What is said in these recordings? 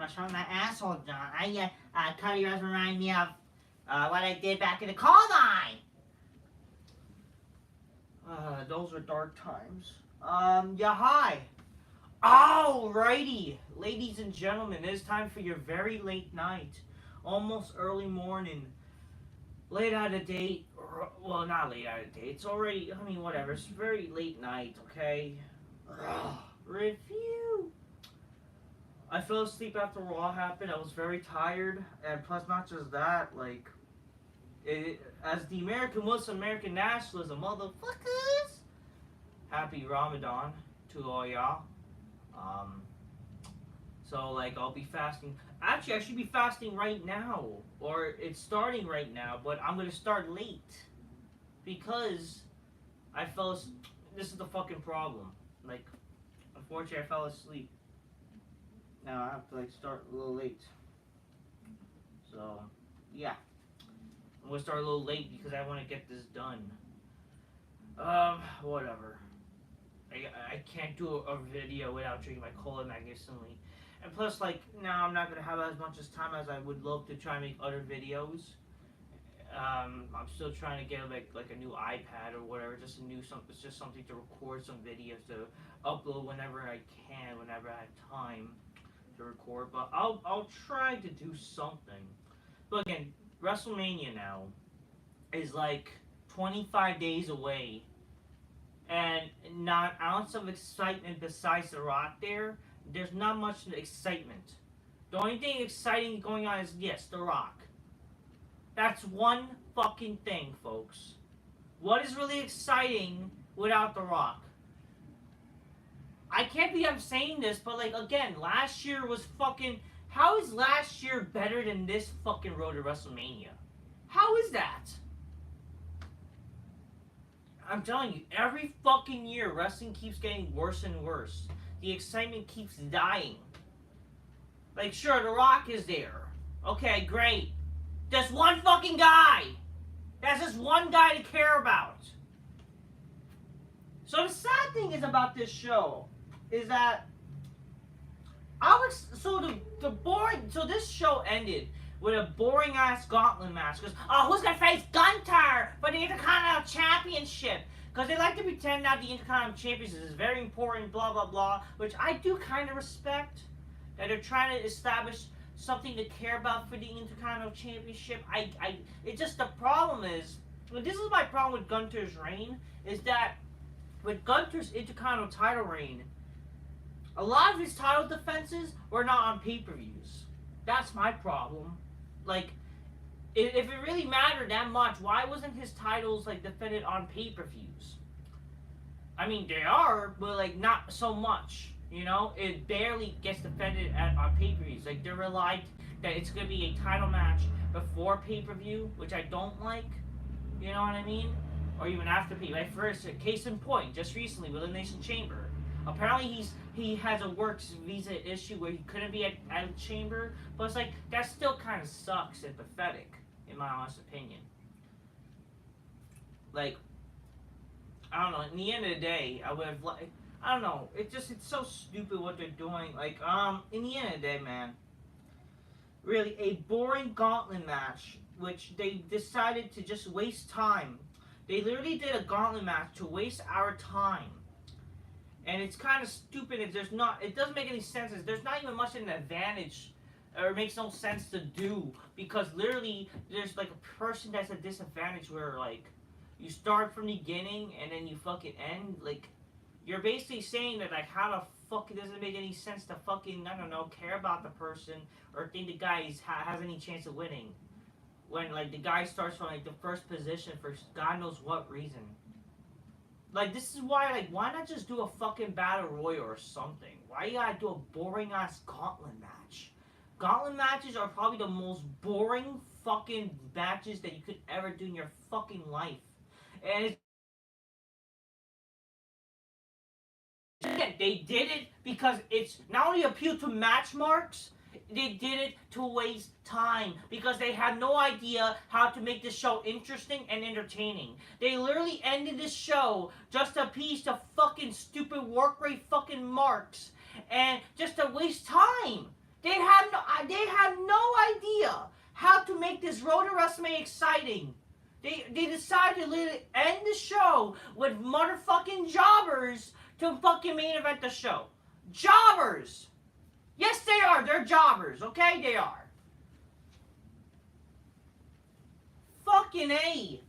What's wrong with my asshole, John? Cody Rhodes remind me of what I did back in the coal mine. Those were dark times. Yeah, hi. Alrighty, ladies and gentlemen, it is time for your very late night, almost early morning, late out of date, well, not late out of date, it's already, I mean, whatever, it's very late night, okay? Review. I fell asleep after Raw happened, I was very tired, and plus not just that, like, as the American Muslim, American nationalism, motherfuckers, happy Ramadan to all y'all. So like I'll be fasting. Actually, I should be fasting right now, or it's starting right now. But I'm gonna start late because I fell. This is the fucking problem. Like, unfortunately, I fell asleep. Now I have to like start a little late. So yeah, I'm gonna start a little late because I want to get this done. Whatever. I can't do a video without drinking my cola magnificently. And plus, like, now I'm not going to have as much as time as I would love to try and make other videos. I'm still trying to get, like a new iPad or whatever, just it's just something to record some videos to upload whenever I can, whenever I have time to record. But I'll try to do something. But again, WrestleMania now is like 25 days away. And not an ounce of excitement besides The Rock there. There's not much excitement. The only thing exciting going on is, yes, The Rock. That's one fucking thing, folks. What is really exciting without The Rock? I can't believe I'm saying this, but like, again, last year was fucking... How is last year better than this fucking road to WrestleMania? How is that? I'm telling you, every fucking year, wrestling keeps getting worse and worse. The excitement keeps dying. Like, sure, The Rock is there. Okay, great. Just one fucking guy. That's just one guy to care about. So the sad thing is about this show is that so this show ended with a boring ass gauntlet match. Because, oh, who's gonna face Gunther for the Intercontinental Championship? Because they like to pretend that the Intercontinental Championship is very important, blah, blah, blah. Which I do kind of respect. That they're trying to establish something to care about for the Intercontinental Championship. It's just the problem is, well, this is my problem with Gunther's reign, is that with Gunther's Intercontinental title reign, a lot of his title defenses were not on pay-per-views. That's my problem. Like, if it really mattered that much, why wasn't his titles, like, defended on pay-per-views? I mean, they are, but, like, not so much, you know? It barely gets defended on pay-per-views. Like, they're relied that it's going to be a title match before pay-per-view, which I don't like, you know what I mean? Or even after pay-per-view. Like, first, case in point, just recently, with Elimination Chamber. Apparently he has a works visa issue where he couldn't be at the chamber, but it's like, that still kind of sucks and pathetic, in my honest opinion. Like, I don't know, in the end of the day, I would have, like, I don't know, it's so stupid what they're doing. Like, in the end of the day, man, really, a boring gauntlet match, which they decided to just waste time. They literally did a gauntlet match to waste our time. And it's kind of stupid. It doesn't make any sense. There's not even much of an advantage, or it makes no sense to do, because literally there's like a person that's at disadvantage where like you start from the beginning and then you fucking end. Like, you're basically saying that, like, how the fuck it doesn't make any sense to fucking, I don't know, care about the person or think the guy has any chance of winning when like the guy starts from like the first position for God knows what reason. Like, this is why, like, why not just do a fucking Battle Royal or something? Why you gotta do a boring-ass gauntlet match? Gauntlet matches are probably the most boring fucking matches that you could ever do in your fucking life. And they did it because it's not only appealed to match marks, they did it to waste time because they had no idea how to make this show interesting and entertaining. They literally ended this show just to appease the fucking stupid work rate fucking marks and just to waste time. They have no idea how to make this Road to WrestleMania exciting. They decided to literally end the show with motherfucking jobbers to fucking main event the show. Jobbers! Yes, they are. They're jobbers, okay? They are. Fucking A.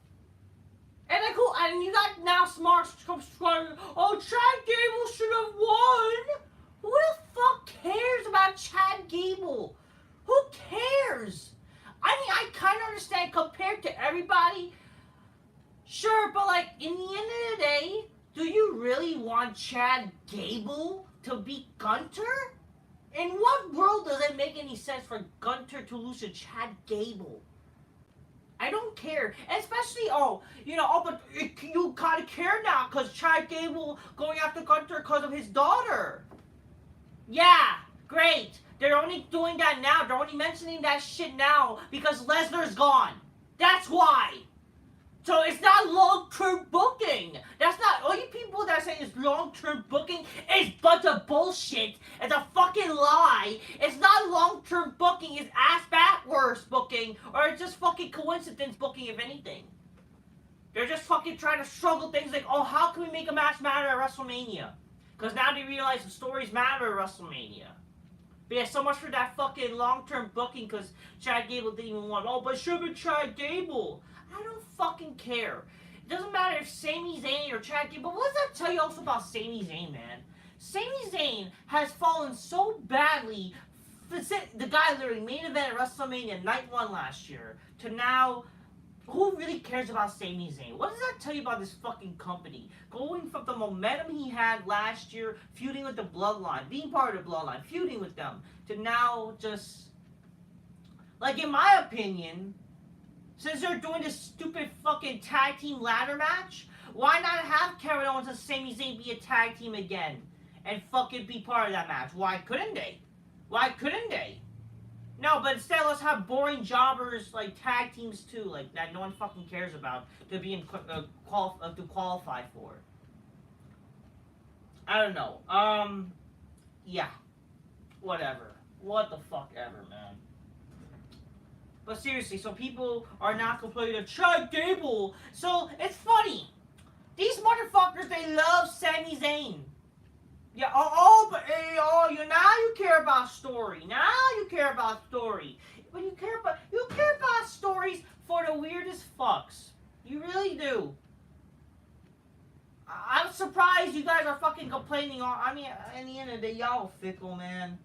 And like, cool, and you got now Smarks screaming, oh, Chad Gable should have won. Who the fuck cares about Chad Gable? Who cares? I mean, I kind of understand compared to everybody. Sure, but like, in the end of the day, do you really want Chad Gable to beat Gunther? In what world does it make any sense for Gunther to lose to Chad Gable? I don't care. Especially, but you gotta care now because Chad Gable going after Gunther because of his daughter. Yeah, great. They're only doing that now. They're only mentioning that shit now because Lesnar's gone. That's why. So it's not long-term booking. That's not, all you people that say it's long-term booking is bunch of bullshit. It's a fucking lie. It's not long-term booking. It's ass-backwards booking. Or it's just fucking coincidence booking, if anything. They're just fucking trying to struggle things like, oh, how can we make a match matter at WrestleMania? Because now they realize the stories matter at WrestleMania. But yeah, so much for that fucking long-term booking because Chad Gable didn't even want, oh, but it should have been Chad Gable. I don't fucking care. It doesn't matter if Sami Zayn or Chad Gable. But what does that tell you also about Sami Zayn, man? Sami Zayn has fallen so badly. The guy literally main event at WrestleMania Night 1 last year to now. Who really cares about Sami Zayn? What does that tell you about this fucking company? Going from the momentum he had last year, feuding with the Bloodline, being part of the Bloodline, feuding with them, to now just... Like, in my opinion, since they're doing this stupid fucking tag team ladder match, why not have Kevin Owens and Sami Zayn be a tag team again? And fucking be part of that match? Why couldn't they? Why couldn't they? No, but instead let's have boring jobbers like tag teams too, like that no one fucking cares about to be to qualify for. I don't know. Yeah, whatever. What the fuck ever, man. But seriously, so people are not complaining of Chad Gable. So it's funny. These motherfuckers, they love Sami Zayn. Yeah, now you care about story. Now you care about story. But you care about stories for the weirdest fucks. You really do. I'm surprised you guys are fucking complaining. I mean, in the end of the day, y'all fickle, man.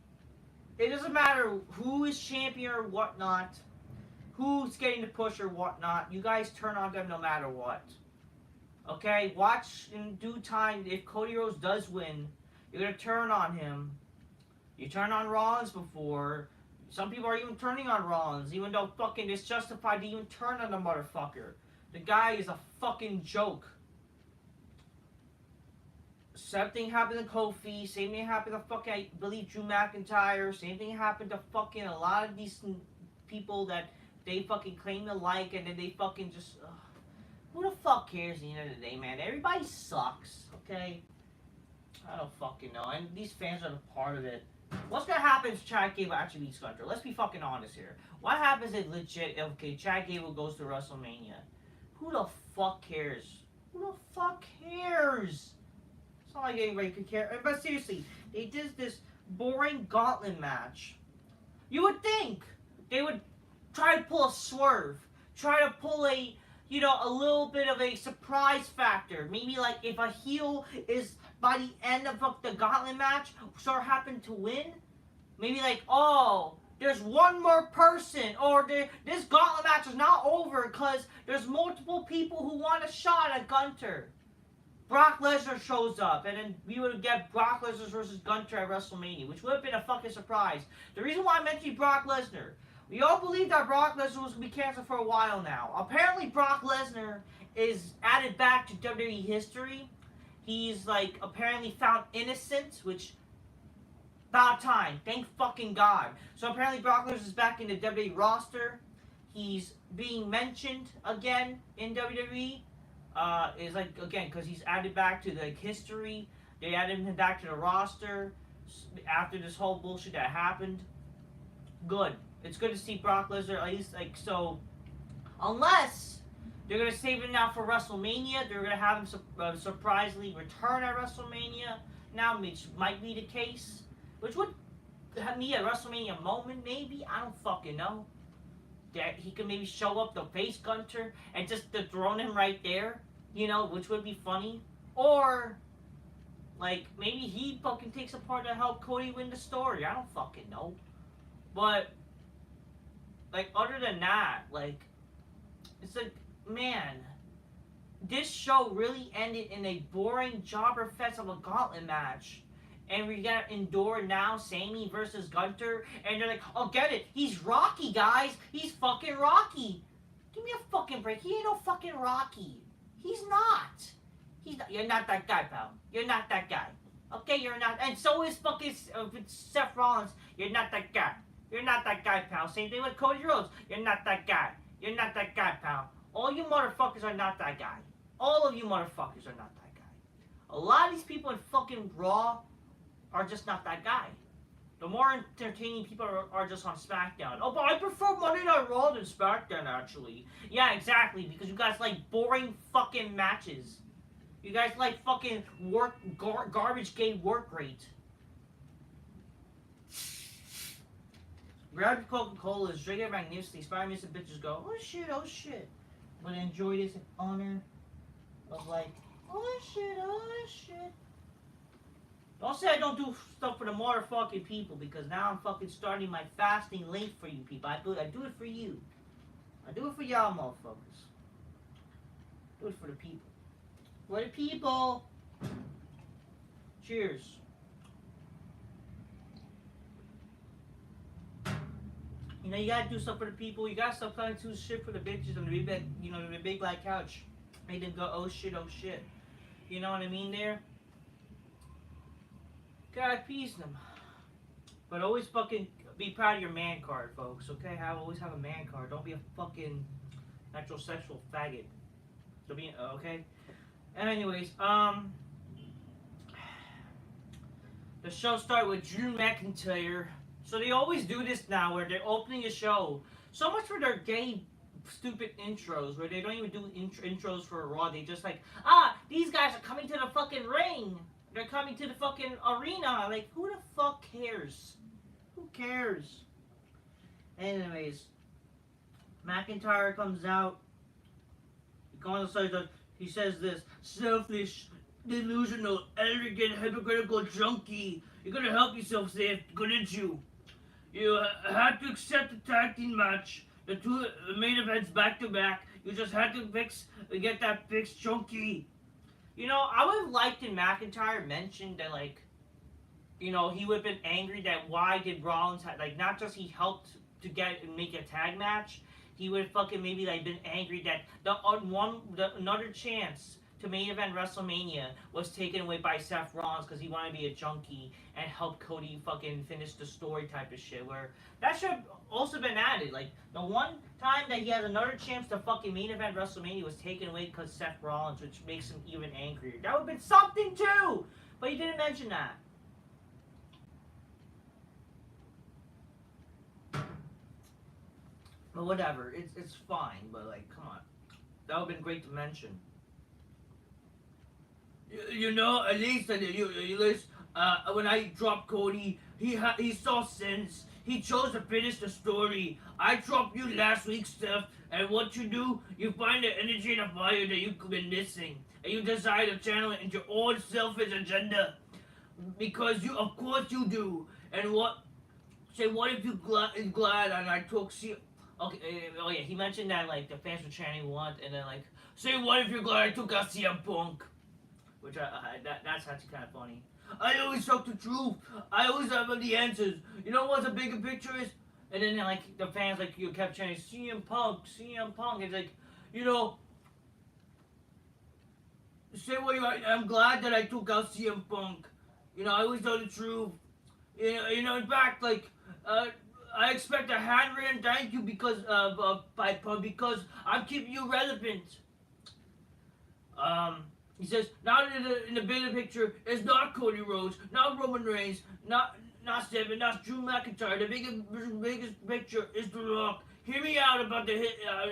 It doesn't matter who is champion or whatnot, who's getting the push or whatnot. You guys turn on them no matter what. Okay? Watch in due time. If Cody Rhodes does win, you're going to turn on him. You turned on Rollins before. Some people are even turning on Rollins, even though fucking it's justified to even turn on the motherfucker. The guy is a fucking joke. Same thing happened to Kofi. Same thing happened to fucking, I believe, Drew McIntyre. Same thing happened to fucking a lot of these people that they fucking claim to like, and then they fucking just... who the fuck cares at the end of the day, man? Everybody sucks, okay? I don't fucking know. And these fans are a part of it. What's gonna happen if Chad Gable actually beats Gunther? Let's be fucking honest here. What happens if legit, okay, Chad Gable goes to WrestleMania? Who the fuck cares? Who the fuck cares? It's not like anybody could care. But seriously, they did this boring gauntlet match. You would think they would try to pull a swerve. Try to pull a, a little bit of a surprise factor. Maybe like if a heel is by the end of the gauntlet match sort of happen to win. Maybe like, oh, there's one more person, or this gauntlet match is not over because there's multiple people who want a shot at Gunther. Brock Lesnar shows up, and then we would get Brock Lesnar versus Gunther at WrestleMania, which would have been a fucking surprise. The reason why I mentioned Brock Lesnar, we all believed that Brock Lesnar was going to be canceled for a while now. Apparently, Brock Lesnar is added back to WWE history. He's, like, apparently found innocent, which, about time. Thank fucking God. So, apparently, Brock Lesnar is back in the WWE roster. He's being mentioned again in WWE. Is like, again, because he's added back to, the history. They added him back to the roster after this whole bullshit that happened. good. It's good to see Brock Lesnar at least like so. Unless they're gonna save him now for WrestleMania, they're gonna have him surprisingly return at WrestleMania. Now, which might be the case, which would have me a WrestleMania moment, maybe. I don't fucking know. That he could maybe show up to face Gunther and just dethrone him right there, you know, which would be funny. Or like maybe he fucking takes a part to help Cody win the story. I don't fucking know. But like other than that, like it's like man, this show really ended in a boring Jobberfest of a gauntlet match. And we got Endure now, Sami versus Gunther, and they're like, oh, get it, he's Rocky, guys, he's fucking Rocky. Give me a fucking break, he ain't no fucking Rocky. He's not. You're not that guy, pal. You're not that guy. Okay, you're not, and so is fucking Seth Rollins. You're not that guy. You're not that guy, pal. Same thing with Cody Rhodes. You're not that guy. You're not that guy, pal. All you motherfuckers are not that guy. All of you motherfuckers are not that guy. A lot of these people in fucking Raw are just not that guy. The more entertaining people are just on SmackDown. Oh, but I prefer Monday Night Raw than SmackDown, actually. Yeah, exactly, because you guys like boring fucking matches. You guys like fucking garbage gay work rate. Grab your Coca-Colas, drink it magnificently, inspire me some bitches go, oh shit, oh shit. But enjoy this in honor of like, oh shit, oh shit. Don't say I don't do stuff for the motherfucking people, because now I'm fucking starting my fasting late for you people. I do it for you. I do it for y'all motherfuckers. Do it for the people. For the people. Cheers. You know, you gotta do stuff for the people. You gotta stop trying to do shit for the bitches on the big, you know, the big black couch. Make them go, oh shit, oh shit. You know what I mean there? God appease them. But always fucking be proud of your man card, folks, okay? Always have a man card. Don't be a fucking metrosexual faggot. So be, okay? And anyways, the show started with Drew McIntyre. So they always do this now where they're opening a show. So much for their gay, stupid intros where they don't even do intros for a Raw. They just like, these guys are coming to the fucking ring. They're coming to the fucking arena. Like, who the fuck cares? Who cares? Anyways, McIntyre comes out. He says this, selfish, delusional, arrogant, hypocritical junkie. You're gonna help yourself, Seth, couldn't you? You had to accept the tag team match, the two main events back to back. You just had to get that fixed, junkie. You know, I would have liked if McIntyre mentioned that, like, you know, he would have been angry that why did Rollins have, like, not just he helped to make a tag match, he would have fucking maybe, like, been angry that another chance to main event WrestleMania was taken away by Seth Rollins because he wanted to be a junkie and help Cody fucking finish the story type of shit, where that should have also been added. Like, the one time that he had another chance to fucking main event WrestleMania was taken away because Seth Rollins, which makes him even angrier. That would have been something too! But he didn't mention that. But whatever, it's fine, but like, come on. That would have been great to mention. You know, at least when I dropped Cody, he saw sense. He chose to finish the story. I dropped you last week, Seth, and what you do, you find the energy and the fire that you've been missing, and you decide to channel it into your own selfish agenda, because of course you do. And what if you glad and I took okay, oh yeah, he mentioned that like the fans were chanting what, and then like, say what if you're glad I took out CM Punk. Which that's actually kind of funny. I always talk the truth. I always have the answers. You know what the bigger picture is? And then like the fans like you kept chanting CM Punk, CM Punk. It's like, you know, say what you are. I'm glad that I took out CM Punk. You know, I always tell the truth. You know. In fact, like I expect a handwritten thank you because because I'm keeping you relevant. He says, now in the bigger picture, it's not Cody Rhodes, not Roman Reigns, not not Steven, not Drew McIntyre. The biggest picture is The Rock. Hear me out about the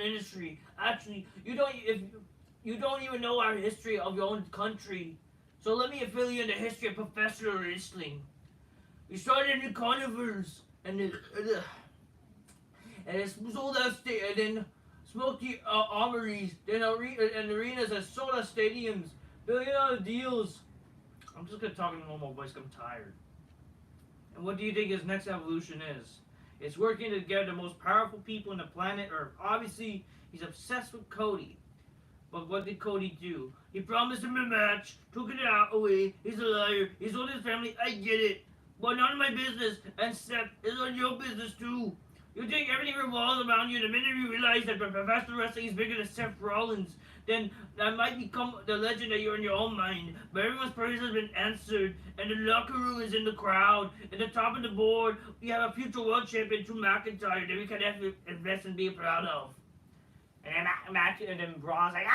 industry. Actually, you don't even know our history of your own country. So let me fill you in the history of professional wrestling. We started in carnivals, and it sold out and then smoky armories, then arenas and sold out stadiums, billion-dollar deals. I'm just gonna talk in normal voice. I'm tired. And what do you think his next evolution is? It's working together the most powerful people on the planet Earth. Obviously, he's obsessed with Cody. But what did Cody do? He promised him a match, took it away. He's a liar. He's on his family. I get it. But none of my business. And Seth, it's on your business too. You think everything revolves around you. The minute you realize that professional wrestling is bigger than Seth Rollins, then that might become the legend that you're in your own mind. But everyone's prayers has been answered, and the locker room is in the crowd. At the top of the board, we have a future world champion, Drew McIntyre, that we can invest and be proud of. And then Raw's like,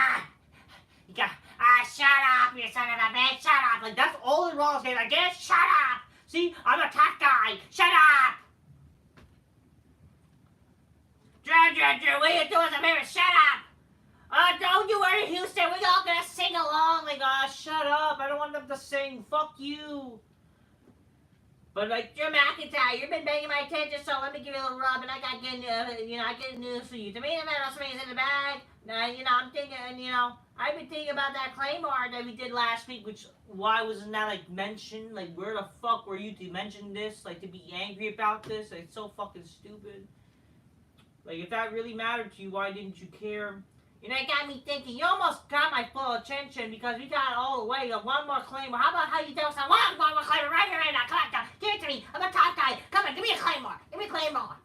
shut up, you son of a bitch, shut up. Like, that's all in Raw's game. Like, shut up. See, I'm a tough guy. Shut up. Drew, what are you doing as a favor? Shut up. Don't you worry, Houston. We're all gonna sing along. Like, shut up. I don't want them to sing. Fuck you. But like, Drew McIntyre, you've been banging my attention, so let me give you a little rub, and I got good, I get news for you. The main event WrestleMania is in the bag. I'm thinking, I've been thinking about that Claymore that we did last week, which, why wasn't that, like, mentioned? Like, where the fuck were you to mention this? Like, to be angry about this? Like, it's so fucking stupid. Like, if that really mattered to you, why didn't you care? It got me thinking. You almost got my full attention because we got it all the way. One more Claymore. How about how you do some one more Claymore right here, right now? Come on, give it to me. I'm a top guy. Come on, give me a Claymore. Give me a Claymore.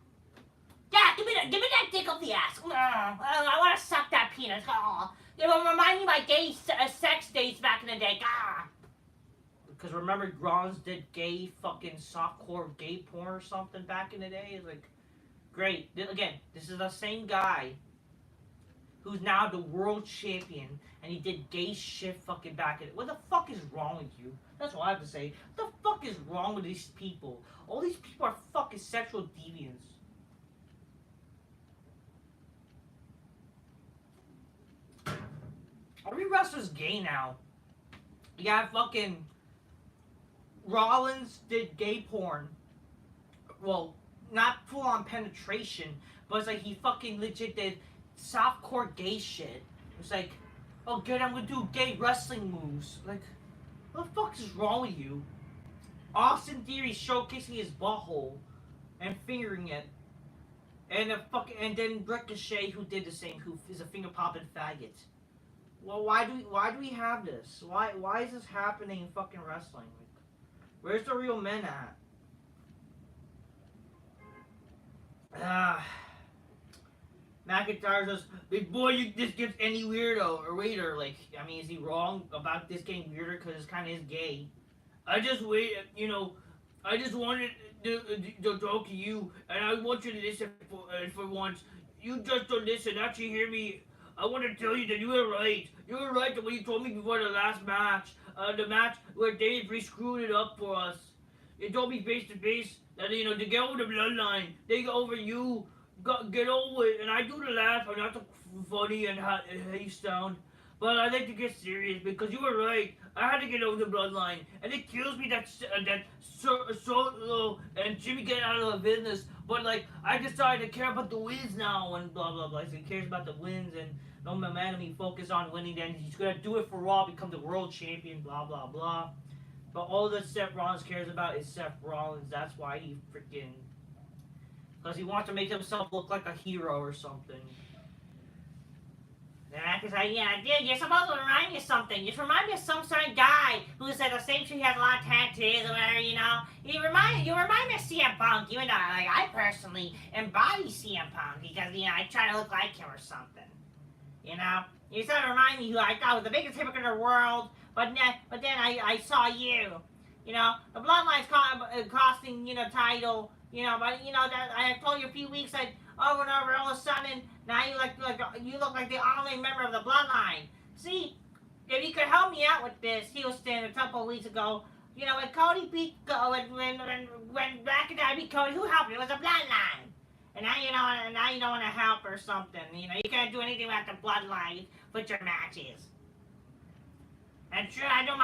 Yeah, give me that dick up the ass. I want to suck that penis. It will remind me of my gay sex days back in the day. Because remember, Rollins did gay fucking softcore gay porn or something back in the day. It's like, great. Again, this is the same guy who's now the world champion, and he did gay shit fucking back in it. What the fuck is wrong with you? That's what I have to say. What the fuck is wrong with these people? All these people are fucking sexual deviants. Every wrestler's gay now. You got fucking Rollins did gay porn. Well, not full-on penetration, but it's like he fucking legit did softcore gay shit. It's like, oh good, I'm gonna do gay wrestling moves. Like, what the fuck is wrong with you? Austin Theory showcasing his butthole and fingering it, and then Ricochet, who did the same, who is a finger popping faggot. Well, why do we have this? Why is this happening in fucking wrestling? Like, where's the real men at? McIntyre says, before you just gets any weirdo or waiter, like, I mean, is he wrong about this getting weirder because it's kind of is gay? I just wanted to talk to you, and I want you to listen for once. You just don't listen, actually hear me. I want to tell you that you were right. You were right when you told me before the last match, the match where Dave screwed it up for us. You told me face to face that, to get over the bloodline, they go over you. Get over it, and I do the laugh. I'm not so funny and how you sound, but I like to get serious because you were right. I had to get over the bloodline, and it kills me that Solo and Jimmy get out of the business. But like, I decided to care about the wins now, and blah blah blah. So he cares about the wins and no momentum. He focus on winning. Then he's gonna do it for Raw, become the world champion. Blah blah blah. But all that Seth Rollins cares about is Seth Rollins. That's why he freaking. Because he wants to make himself look like a hero or something. Because dude, you're supposed to remind me of something. You remind me of some certain guy who said the same shit, he has a lot of tattoos or whatever, You remind me of CM Punk, even though I personally embody CM Punk because, I try to look like him or something. You sort of remind me who I thought was the biggest hypocrite in the world, but then I saw you. The Bloodline's costing, title. But that I told you a few weeks that over and over, all of a sudden now you look like the only member of the Bloodline. See, if you could help me out with this, Houston, a couple of weeks ago, You know, when Cody beat, when McIntyre beat Cody, who helped him? It was a bloodline. And now you don't want to help or something. You know, you can't do anything without the bloodline with your matches. And sure, I don't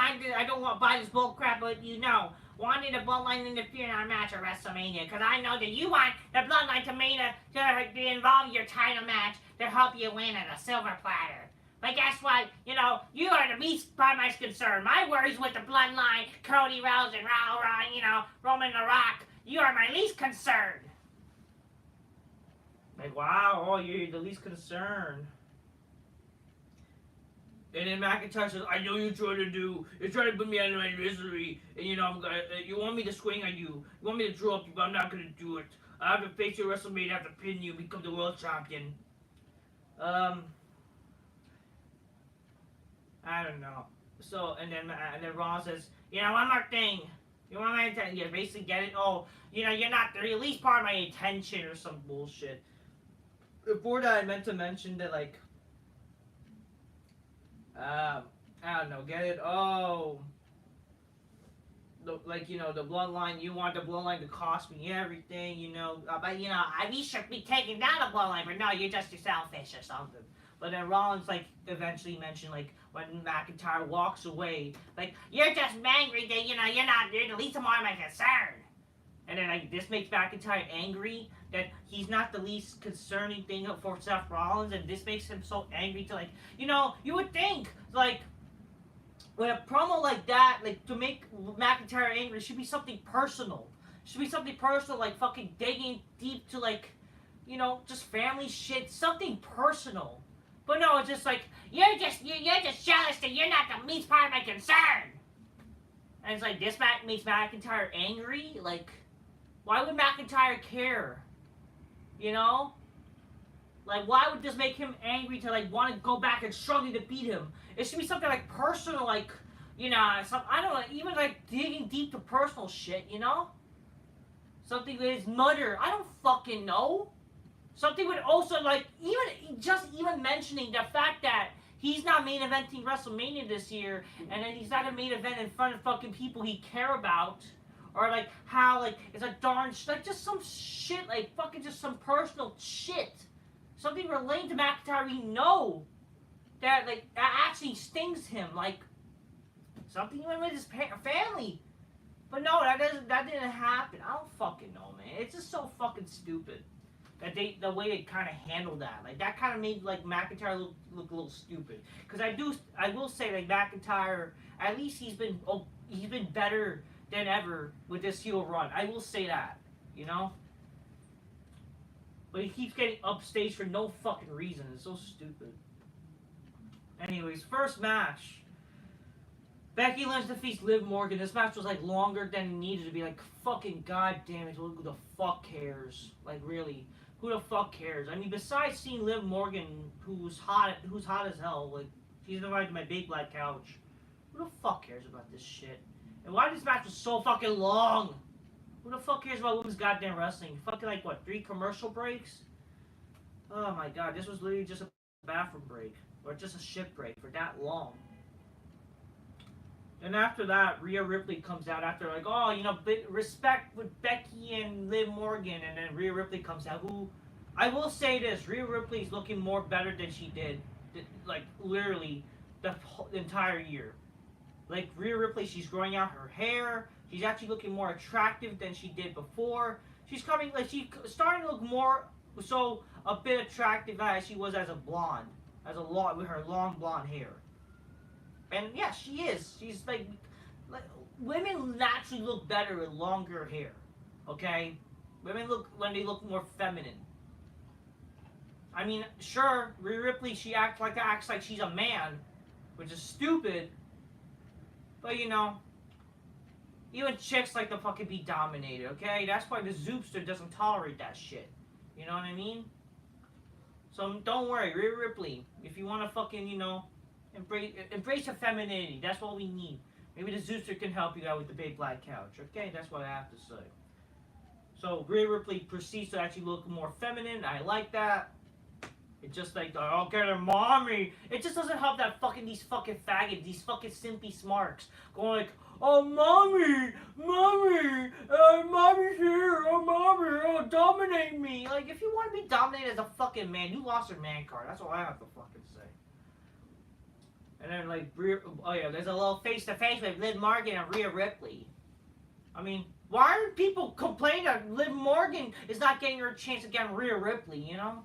want to buy this bull crap, but you know, wanting the bloodline to interfere in our match at WrestleMania, because I know that you want the bloodline to be involved in your title match to help you win at a silver platter. But guess what? You know, you are the least part of my concern. My worries with the bloodline, Cody Rhodes and Roman The Rock, you are my least concerned. Like, wow, oh, you're the least concerned. And then McIntyre says, I know you're trying to put me out of my misery, and you want me to swing on you, you want me to drop you, but I'm not gonna do it. I have to face you at WrestleMania, I have to pin you, become the world champion. I don't know. So, and then Ron says, you know, one more thing. You want my attention? You basically get it? Oh, you know, you're not the least part of my attention or some bullshit. Before that, I meant to mention that, like, I don't know, get it? Oh. The bloodline, you want the bloodline to cost me everything, you know. But, I should be taking down the bloodline, but no, you're just selfish or something. But then Rollins, like, eventually mentioned, like, when McIntyre walks away, like, you're just angry that, you're the least of my concern. And then, like, this makes McIntyre angry that he's not the least concerning thing for Seth Rollins, and this makes him so angry to, like, you would think, like, when a promo like that, like, to make McIntyre angry, should be something personal. Should be something personal, like, fucking digging deep to, like, just family shit, something personal. But no, it's just like, you're just jealous that you're not the least part of my concern. And it's like, this makes McIntyre angry? Like, why would McIntyre care? You know? Like, why would this make him angry to, like, want to go back and struggle to beat him? It should be something, like, personal, like, I don't know, even, like, digging deep to personal shit, you know? Something with his mother. I don't fucking know. Something would also, like, even mentioning the fact that he's not main eventing WrestleMania this year, and then he's not a main event in front of fucking people he care about, or, like, how, like, it's a darn, like, just some shit, like, fucking just some personal shit. Something relating to McIntyre we know that, like, that actually stings him, like, something even with his family. But no, that didn't happen. I don't fucking know, man. It's just so fucking stupid. That the way they kind of handled that, like, that kind of made, like, McIntyre look a little stupid. Because I will say, like, McIntyre, at least he's been better than ever with this heel run. I will say that, you know. But he keeps getting upstaged for no fucking reason. It's so stupid. Anyways, first match. Becky Lynch defeats Liv Morgan. This match was, like, longer than it needed to be. Like, fucking goddamn it. Who the fuck cares? Like, really. Who the fuck cares? I mean, besides seeing Liv Morgan, who's hot as hell, like, she's invited to my big black couch. Who the fuck cares about this shit? And why this match was so fucking long? Who the fuck cares about women's goddamn wrestling? Fucking, like, what, 3 commercial breaks? Oh my god, this was literally just a bathroom break. Or just a shit break for that long. And after that, Rhea Ripley comes out after, like, oh, respect with Becky and Liv Morgan. And then Rhea Ripley comes out, who, I will say this, Rhea Ripley's looking more better than she did, like, literally, the entire year. Like, Rhea Ripley, she's growing out her hair. She's actually looking more attractive than she did before. She's starting to look more, so, a bit attractive as she was as a blonde. With her long blonde hair. And yeah, she is. She's like women naturally look better with longer hair. Okay? Women when they look more feminine. I mean, sure, Rhea Ripley, she acts like she's a man, which is stupid. But even chicks like to fucking be dominated, okay? That's why the Zoopster doesn't tolerate that shit. You know what I mean? So don't worry, Rhea Ripley, if you want to fucking, embrace your femininity. That's what we need. Maybe the Zooster can help you out with the big black couch. Okay, that's what I have to say. So Rhea Ripley proceeds to actually look more feminine. I like that. It's just like, I'll get her mommy. It just doesn't help that these fucking faggots, these fucking simpy smarks, going like, oh, mommy, mommy's here, oh, mommy, oh, dominate me. Like, if you want to be dominated as a fucking man, you lost your man card. That's all I have to fucking say. And then, like, oh yeah, there's a little face-to-face with Liv Morgan and Rhea Ripley. I mean, why aren't people complaining that Liv Morgan is not getting her chance against Rhea Ripley, you know?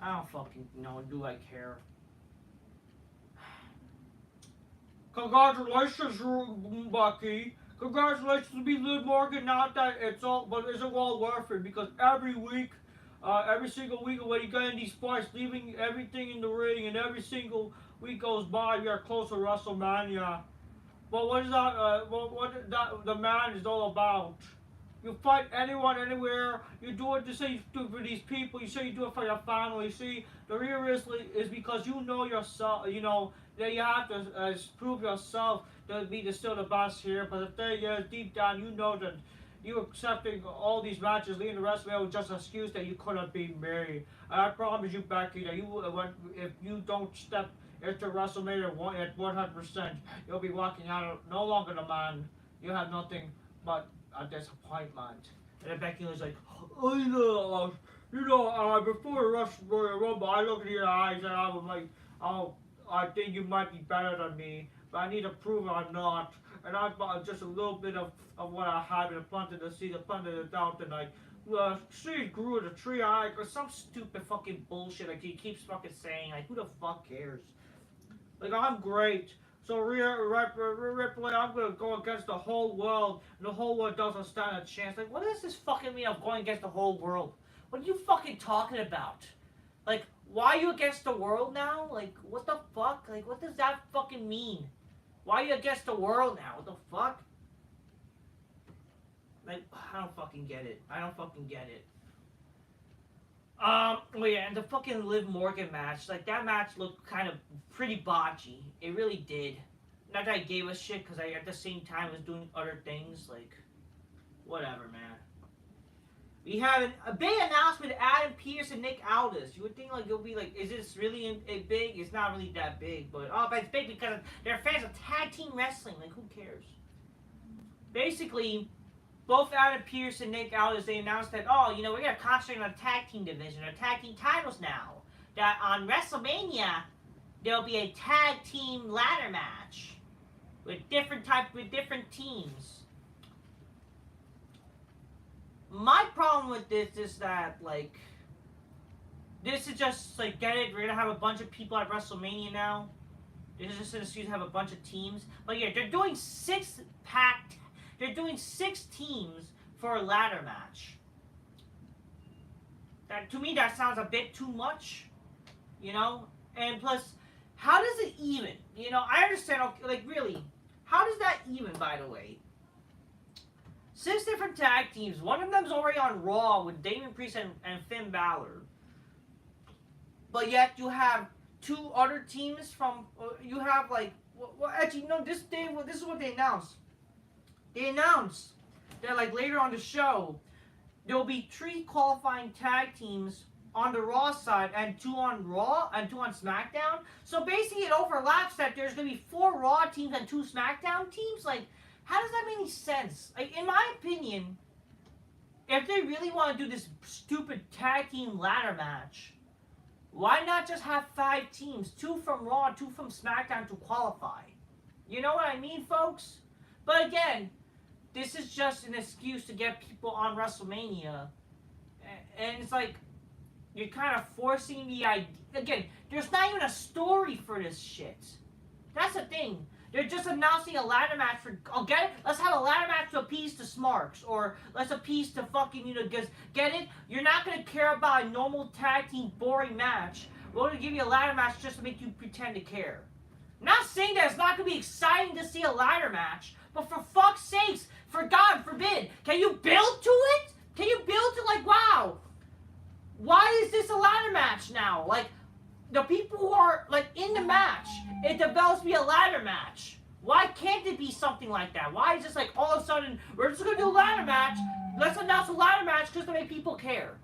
I don't fucking know, do I care? Congratulations, Bucky. Congratulations to be Liv Morgan. Not that it's all, but it's all worth it because every week, every single week when you get in these fights, leaving everything in the ring, and every single week goes by, we are close to WrestleMania. But what is that? The man is all about? You fight anyone, anywhere. You do it to say you do it for these people. You say you do it for your family. See, the real reason is because you know yourself. You know that you have to prove yourself to be still the best here. But the thing is, deep down, you know that you accepting all these matches, leaving the rest of it was just an excuse that you couldn't be married. And I promise you, Becky, that if you don't step into WrestleMania at 100%, you'll be walking out no longer the man. You have nothing but a disappointment. And then Becky was like, oh, before WrestleMania Rumble, I look in your eyes and I was like, oh, I think you might be better than me, but I need to prove I'm not. And I bought just a little bit of what I had and planted the seed, planted it out, and like, seed grew in a tree, or some stupid fucking bullshit like he keeps fucking saying. Like, who the fuck cares? Like, I'm great. So Ripley, I'm gonna go against the whole world, and the whole world doesn't stand a chance. Like, what does this fucking mean of going against the whole world? What are you fucking talking about? Like, why are you against the world now? Like, what the fuck? Like, what does that fucking mean? Why are you against the world now? What the fuck? Like, I don't fucking get it. I don't fucking get it. Oh yeah, and the fucking Liv Morgan match, like, that match looked kind of pretty botchy. It really did. Not that I gave a shit, because I, at the same time, was doing other things, like, whatever, man. We have a big announcement, Adam Pearce and Nick Aldis. You would think, like, it'll be, like, is this really big? It's not really that big, but it's big because they're fans of tag team wrestling. Like, who cares? Basically, both Adam Pearce and Nick Aldis, they announced that, we're going to concentrate on the tag team division, or tag team titles now. That on WrestleMania, there'll be a tag team ladder match with different teams. My problem with this is that, like, this is just, like, get it, we're going to have a bunch of people at WrestleMania now. This is just an excuse to have a bunch of teams. But yeah, they're doing 6 teams for a ladder match. To me, that sounds a bit too much, you know? And plus, how does it even? You know, I understand, like, really, how does that even, by the way? 6 different tag teams. One of them's already on Raw with Damian Priest and Finn Balor. But yet you have 2 other teams from. You have like. Well, actually, no. This is what they announced. They announced that, like, later on the show, there will be 3 qualifying tag teams on the Raw side and 2 on Raw and 2 on SmackDown. So basically, it overlaps that there's gonna be 4 Raw teams and 2 SmackDown teams. Like, how does that make any sense? Like, in my opinion, if they really want to do this stupid tag team ladder match, why not just have 5 teams, 2 from Raw, 2 from SmackDown to qualify? You know what I mean, folks? But again, this is just an excuse to get people on WrestleMania. And it's like, you're kind of forcing the idea. Again, there's not even a story for this shit. That's the thing. They're just announcing a ladder match for. Let's have a ladder match to appease the smarks, or let's appease to fucking, because get it. You're not gonna care about a normal tag team boring match. We're gonna give you a ladder match just to make you pretend to care. I'm not saying that it's not gonna be exciting to see a ladder match, but for fuck's sakes, for God forbid, can you build to it? Can you build to, like, wow, why is this a ladder match now? Like, the people who are, like, in the match, it develops to be a ladder match. Why can't it be something like that? Why is this, like, all of a sudden, we're just going to do a ladder match, let's announce a ladder match just to make people care?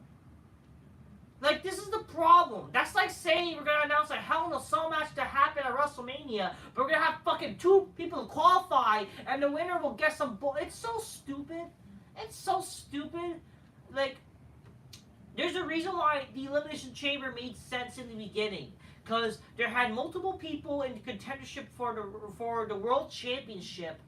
Like, this is the problem. That's like saying we're gonna announce a Hell in a Cell match to happen at WrestleMania, but we're gonna have fucking 2 people qualify, and the winner will get some It's so stupid. It's so stupid. Like, there's a reason why the Elimination Chamber made sense in the beginning. Because there had multiple people in contendership for the World Championship.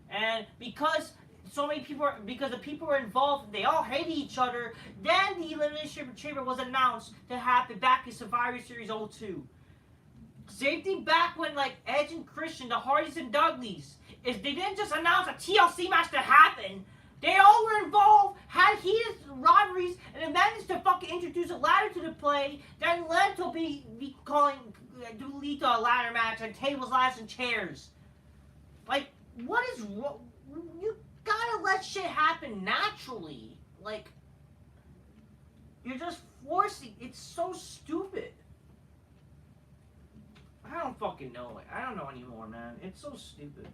And because so many people, because the people were involved, they all hated each other, then the Elimination Chamber was announced to happen back in Survivor Series 02. Same thing back when, like, Edge and Christian, the Hardys and Dudleys, is they didn't just announce a TLC match to happen. They all were involved, had heated rivalries, and then managed to fucking introduce a ladder to the play, then led to be lead to a ladder match and tables, ladders, and chairs. Like, what is wrong? You gotta let shit happen naturally. Like, you're just forcing. It's so stupid. I don't fucking know it. I don't know anymore, man. It's so stupid.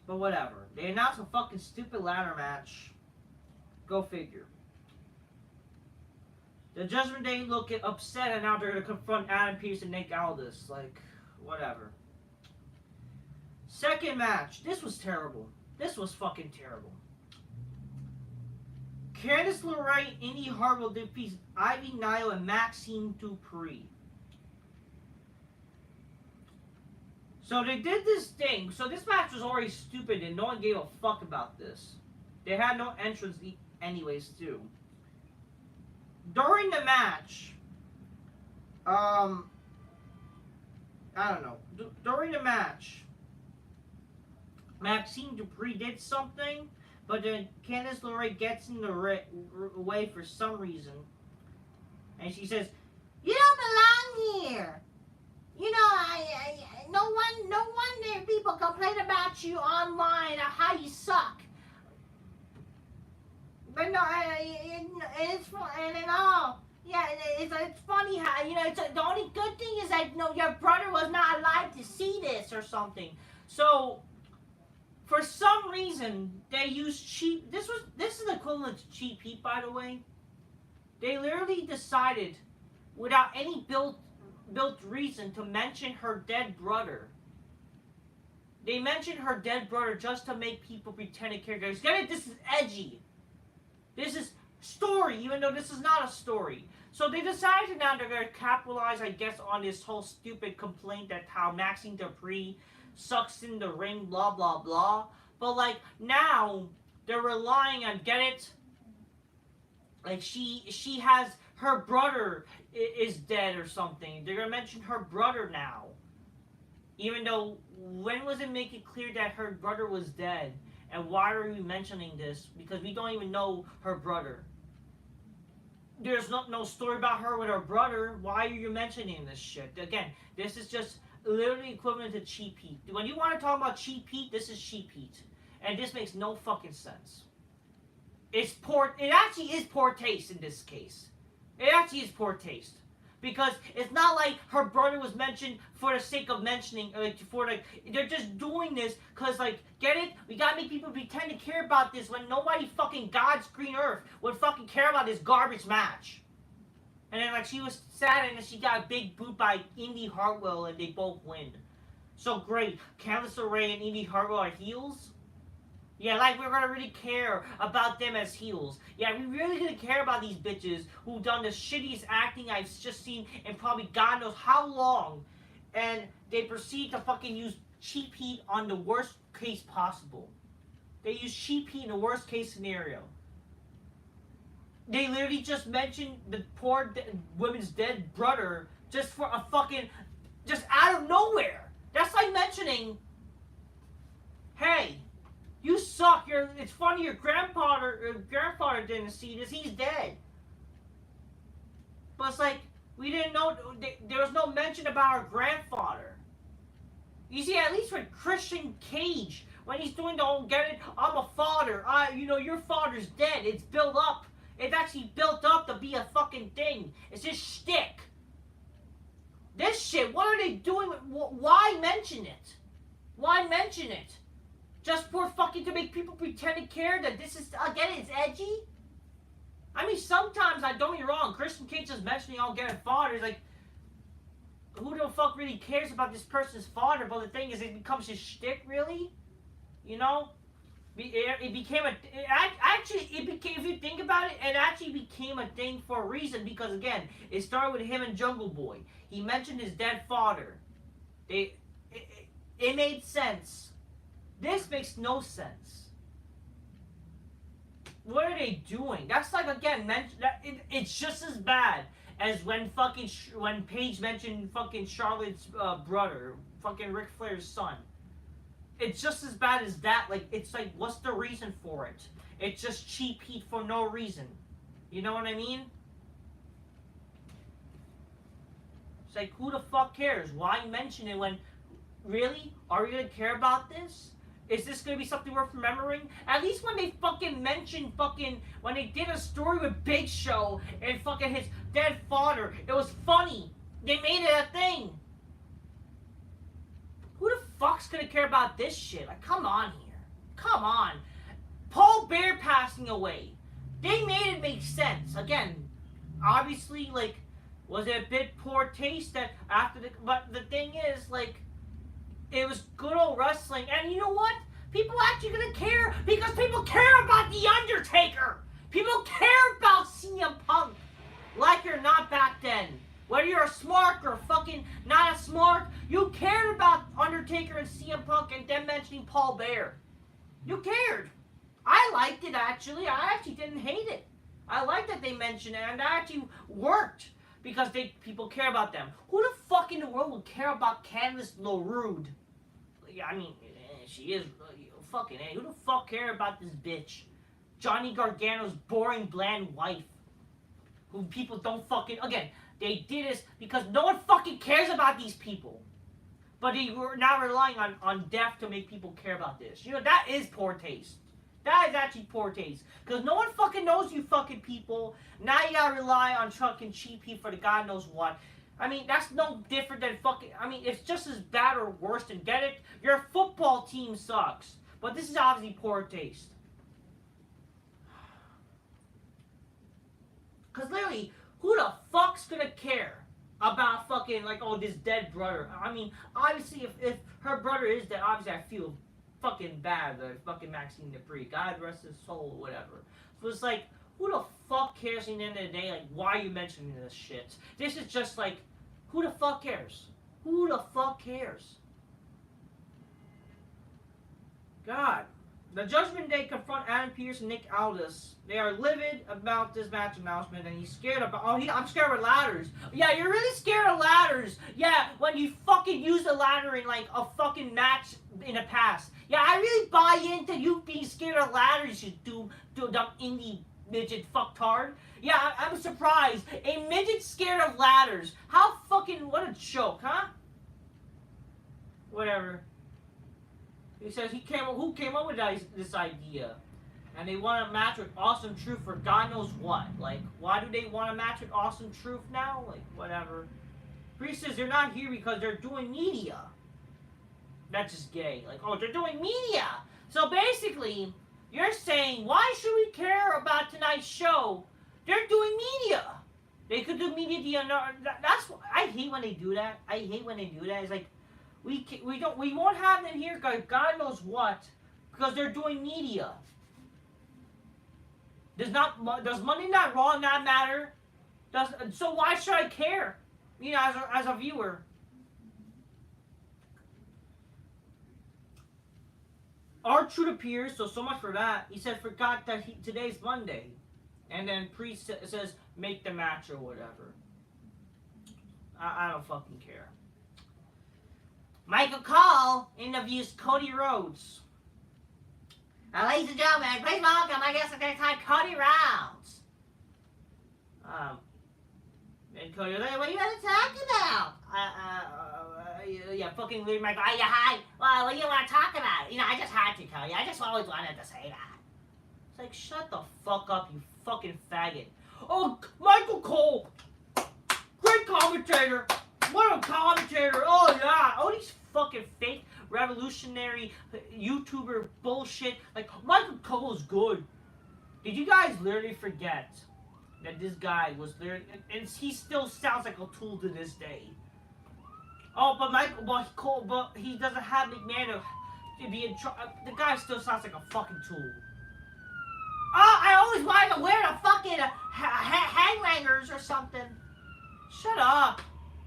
But whatever. They announced a fucking stupid ladder match. Go figure. The Judgment Day look upset, and now they're gonna confront Adam Pearce and Nick Aldis. Like, whatever. Second match. This was terrible. This was fucking terrible. Candice LeRae, Indy Hartwell defeats Ivy Nile and Maxine Dupree. So they did this thing. So this match was already stupid and no one gave a fuck about this. They had no entrance anyways too. During the match, I don't know. During the match, Maxine Dupree did something, but then Candice LeRae gets in the way for some reason. And she says, "You don't belong here. You know, no wonder people complain about you online or how you suck. But no, it's funny how, you know, the only good thing is that, you know, your brother was not alive to see this or something." So, for some reason, they used cheap. This is equivalent to cheap heat, by the way. They literally decided, without any built reason, to mention her dead brother. They mentioned her dead brother just to make people pretend to care. Guys, get it? This is edgy. This is story, even though this is not a story. So they decided now they're going to capitalize, I guess, on this whole stupid complaint that how Maxine Dupree sucks in the ring, blah, blah, blah. But, like, now they're relying on, get it? Like, she has, her brother is dead or something. They're going to mention her brother now. Even though, when was it make it clear that her brother was dead? And why are we mentioning this? Because we don't even know her brother. There's no story about her with her brother. Why are you mentioning this shit? Again, this is just literally equivalent to cheap heat. When you want to talk about cheap heat, this is cheap heat. And this makes no fucking sense. It actually is poor taste in this case. It actually is poor taste. Because it's not like her brother was mentioned for the sake of mentioning, they're just doing this because, like, get it? We gotta make people pretend to care about this when nobody fucking God's green earth would fucking care about this garbage match. And then, like, she was sad and then she got a big boot by Indy Hartwell and they both win. So great. Candice LeRae and Indy Hartwell are heels? Yeah, like we're gonna really care about them as heels. Yeah, we really gonna care about these bitches who done the shittiest acting I've just seen in probably God knows how long. And they proceed to fucking use cheap heat on the worst case possible. They use cheap heat in the worst case scenario. They literally just mentioned the poor woman's dead brother just for a fucking, just out of nowhere. That's like mentioning, hey, you suck. It's funny your grandfather didn't see this. He's dead. But it's like, we didn't know, there was no mention about our grandfather. You see, at least with Christian Cage, when he's doing the whole, get it, I'm a father. Your father's dead. It's built up. It's actually built up to be a fucking thing. It's just shtick. This shit, what are they doing? Why mention it? Why mention it? Just for fucking to make people pretend to care that this is, again, it's edgy? I mean, sometimes, I don't get me wrong, Christian Cage just mentioning all getting fodder. It's like, who the fuck really cares about this person's fodder? But the thing is, it becomes his shtick, really. You know? It became if you think about it, it actually became a thing for a reason. Because, again, it started with him and Jungle Boy. He mentioned his dead father. It made sense. This makes no sense. What are they doing? That's like, again, it's just as bad as when Paige mentioned fucking Charlotte's brother, fucking Ric Flair's son. It's just as bad as that. Like, it's like, what's the reason for it? It's just cheap heat for no reason. You know what I mean? It's like, who the fuck cares? Why mention it when, really? Are we gonna care about this? Is this gonna be something worth remembering? At least when they fucking mentioned when they did a story with Big Show and fucking his dead father, it was funny. They made it a thing. Who the fuck's gonna care about this shit? Like, come on here. Come on. Paul Bear passing away. They made it make sense. Again, obviously, like, was it a bit poor taste that after but the thing is, like, it was good old wrestling. And you know what? People actually gonna care because people care about The Undertaker. People care about CM Punk. Like or not back then. Whether you're a smart or fucking not a smart, you cared about Undertaker and CM Punk and them mentioning Paul Bear. You cared. I liked it, actually. I actually didn't hate it. I liked that they mentioned it, and that actually worked because people care about them. Who the fuck in the world would care about Candice LeRae? Yeah, I mean, she is fucking. Who the fuck care about this bitch? Johnny Gargano's boring, bland wife, who people don't fucking. Again, they did this because no one fucking cares about these people. But they were now relying on death to make people care about this. You know, that is poor taste. That is actually poor taste. Because no one fucking knows you fucking people. Now you gotta rely on fucking cheap heat for the God knows what. I mean, that's no different than fucking. I mean, it's just as bad or worse than get it. Your football team sucks. But this is obviously poor taste. Because literally, who the fuck's gonna care about fucking, like, oh, this dead brother? I mean, obviously, if her brother is dead, obviously I feel fucking bad, the fucking Maxine Dupree. God rest his soul or whatever. So it's like, who the fuck cares at the end of the day? Like, why are you mentioning this shit? This is just like, who the fuck cares? Who the fuck cares? God. The Judgment Day confront Adam Pearce and Nick Aldis. They are livid about this match announcement, and he's scared about. I'm scared of ladders. Yeah, you're really scared of ladders. Yeah, when you fucking use a ladder in like a fucking match in the past. Yeah, I really buy into you being scared of ladders, you dumb indie midget fucktard. Yeah, I'm surprised. A midget scared of ladders. How fucking, what a joke, huh? Whatever. He says who came up with this idea? And they want a match with Awesome Truth for God knows what. Like, why do they want a match with Awesome Truth now? Like, whatever. Priest says they're not here because they're doing media. That's just gay. Like, oh, they're doing media. So basically, you're saying, why should we care about tonight's show? They're doing media. They could do media. That's I hate when they do that. I hate when they do that. It's like, we won't have them here, guys. God knows what, because they're doing media. Does Monday Night Raw not matter? So why should I care? You know, as a viewer. R-Truth appears, so much for that. He said, forgot that today's Monday. And then Priest says, make the match or whatever. I don't fucking care. Michael Cole interviews Cody Rhodes. Ladies and gentlemen, please welcome my guest at this time, Cody Rhodes. And Cody, what are you guys talking about? Yeah, fucking weird, Michael. Yeah, hi. Well, what do you want to talk about? You know, I just had to, Cody. I just always wanted to say that. It's like, shut the fuck up, you fucking faggot. Oh, Michael Cole. Great commentator. What a commentator. Oh, yeah. Oh, these fucking fake revolutionary YouTuber bullshit. Like, Michael Cole is good. Did you guys literally forget that this guy was there, and he still sounds like a tool to this day. Oh, but he doesn't have McMahon to be in charge. The guy still sounds like a fucking tool. Oh, I always wanted to wear the fucking hangangers or something. Shut up.